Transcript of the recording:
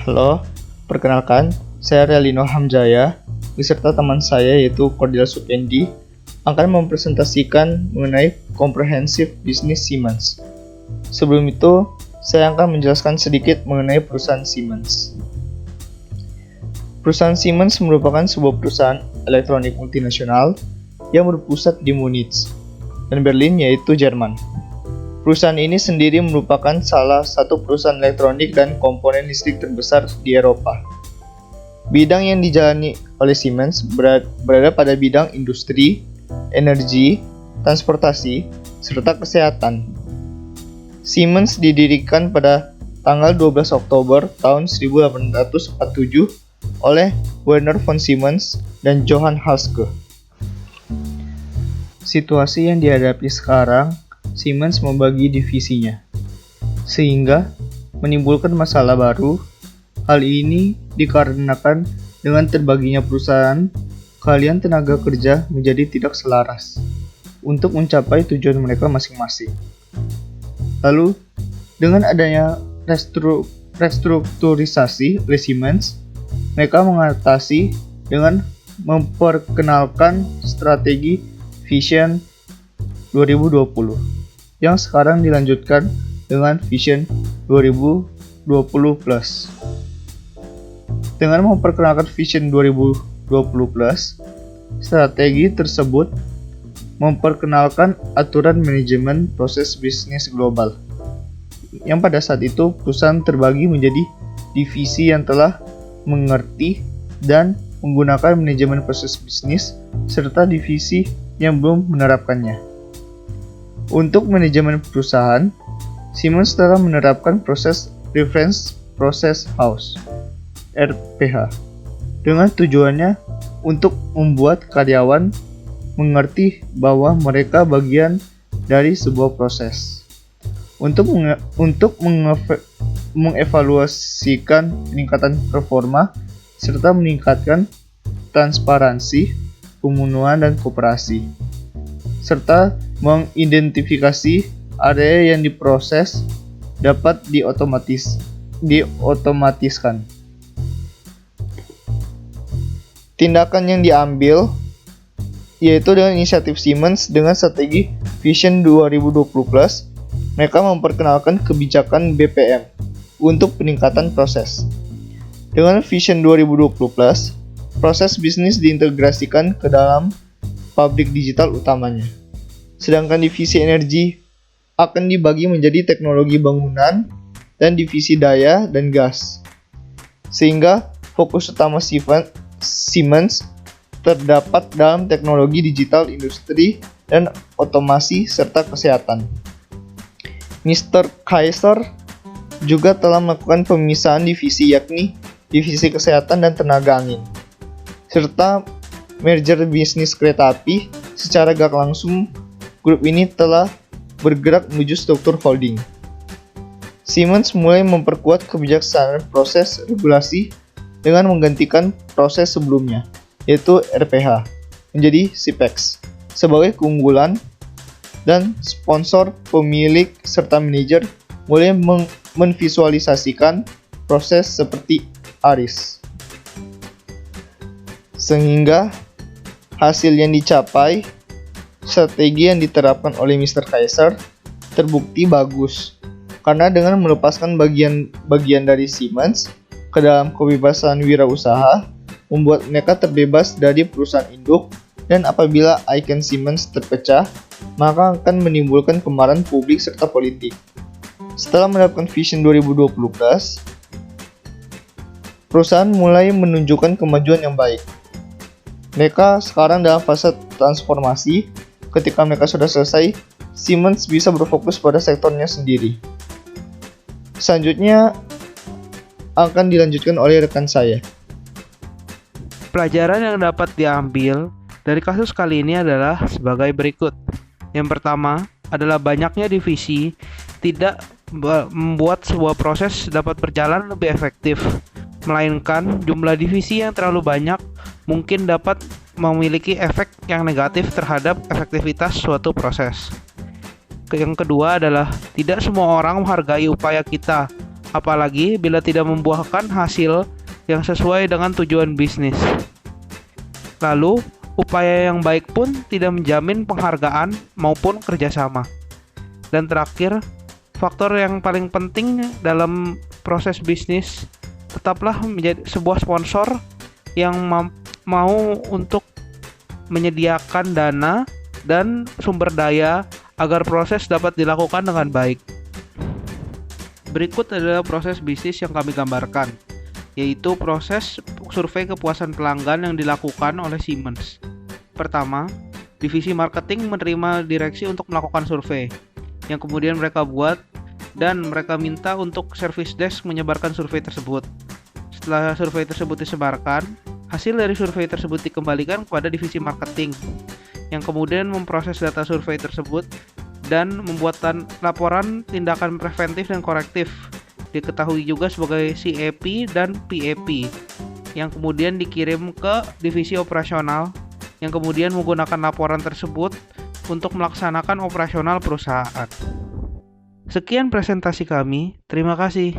Halo, perkenalkan, saya Relino Hamzaya, beserta teman saya yaitu Cordila Supendi, akan mempresentasikan mengenai Comprehensive Business Siemens. Sebelum itu, saya akan menjelaskan sedikit mengenai perusahaan Siemens. Perusahaan Siemens merupakan sebuah perusahaan elektronik multinasional yang berpusat di Munich dan Berlin yaitu Jerman. Perusahaan ini sendiri merupakan salah satu perusahaan elektronik dan komponen listrik terbesar di Eropa. Bidang yang dijalani oleh Siemens berada pada bidang industri, energi, transportasi, serta kesehatan. Siemens didirikan pada tanggal 12 Oktober tahun 1847 oleh Werner von Siemens dan Johann Halske. Situasi yang dihadapi sekarang, Siemens membagi divisinya, sehingga menimbulkan masalah baru. Hal ini dikarenakan dengan terbaginya perusahaan, kalian tenaga kerja menjadi tidak selaras untuk mencapai tujuan mereka masing-masing. Lalu, dengan adanya restrukturisasi oleh Siemens, mereka mengatasi dengan memperkenalkan strategi Vision 2020 yang sekarang dilanjutkan dengan Vision 2020+. Dengan memperkenalkan Vision 2020+, strategi tersebut memperkenalkan aturan manajemen proses bisnis global, yang pada saat itu perusahaan terbagi menjadi divisi yang telah mengerti dan menggunakan manajemen proses bisnis, serta divisi yang belum menerapkannya. Untuk manajemen perusahaan, Siemens telah menerapkan proses Reference Process House (RPH) dengan tujuannya untuk membuat karyawan mengerti bahwa mereka bagian dari sebuah proses. Untuk mengevaluasikan peningkatan performa serta meningkatkan transparansi, pemenuhan dan kooperasi, serta mengidentifikasi area yang diproses dapat diotomatiskan. Tindakan yang diambil yaitu dengan inisiatif Siemens dengan strategi Vision 2020+, mereka memperkenalkan kebijakan BPM untuk peningkatan proses. Dengan Vision 2020+, proses bisnis diintegrasikan ke dalam pabrik digital utamanya. Sedangkan divisi energi akan dibagi menjadi teknologi bangunan dan divisi daya dan gas. Sehingga fokus utama Siemens terdapat dalam teknologi digital industri dan otomasi serta kesehatan. Mr. Kaiser juga telah melakukan pemisahan divisi yakni divisi kesehatan dan tenaga angin, serta merger bisnis kereta api. Secara gak langsung, grup ini telah bergerak menuju struktur holding. Siemens mulai memperkuat kebijaksanaan proses regulasi dengan menggantikan proses sebelumnya, yaitu RPH, menjadi CPEX, sebagai keunggulan, dan sponsor, pemilik, serta manajer mulai memvisualisasikan proses seperti ARIS. Sehingga hasil yang dicapai, strategi yang diterapkan oleh Mr. Kaiser terbukti bagus, karena dengan melepaskan bagian dari Siemens ke dalam kebebasan wirausaha, membuat mereka terbebas dari perusahaan induk, dan apabila ikon Siemens terpecah, maka akan menimbulkan kemarahan publik serta politik. Setelah menerapkan Vision 2020+, perusahaan mulai menunjukkan kemajuan yang baik. Mereka sekarang dalam fase transformasi. Ketika mereka sudah selesai, Siemens bisa berfokus pada sektornya sendiri. Selanjutnya akan dilanjutkan oleh rekan saya. Pelajaran yang dapat diambil dari kasus kali ini adalah sebagai berikut. Yang pertama adalah banyaknya divisi tidak membuat sebuah proses dapat berjalan lebih efektif, melainkan jumlah divisi yang terlalu banyak mungkin dapat memiliki efek yang negatif terhadap efektivitas suatu proses. Yang kedua adalah tidak semua orang menghargai upaya kita apalagi bila tidak membuahkan hasil yang sesuai dengan tujuan bisnis. Lalu, upaya yang baik pun tidak menjamin penghargaan maupun kerjasama. Dan terakhir, faktor yang paling penting dalam proses bisnis, tetaplah menjadi sebuah sponsor yang mau untuk menyediakan dana dan sumber daya agar proses dapat dilakukan dengan baik. Berikut adalah proses bisnis yang kami gambarkan, yaitu proses survei kepuasan pelanggan yang dilakukan oleh Siemens. Pertama, divisi marketing menerima direksi untuk melakukan survei, yang kemudian mereka buat dan mereka minta untuk service desk menyebarkan survei tersebut. Setelah survei tersebut disebarkan, hasil dari survei tersebut dikembalikan kepada divisi marketing, yang kemudian memproses data survei tersebut dan membuat laporan tindakan preventif dan korektif, diketahui juga sebagai CAP dan PAP, yang kemudian dikirim ke divisi operasional, yang kemudian menggunakan laporan tersebut untuk melaksanakan operasional perusahaan. Sekian presentasi kami, terima kasih.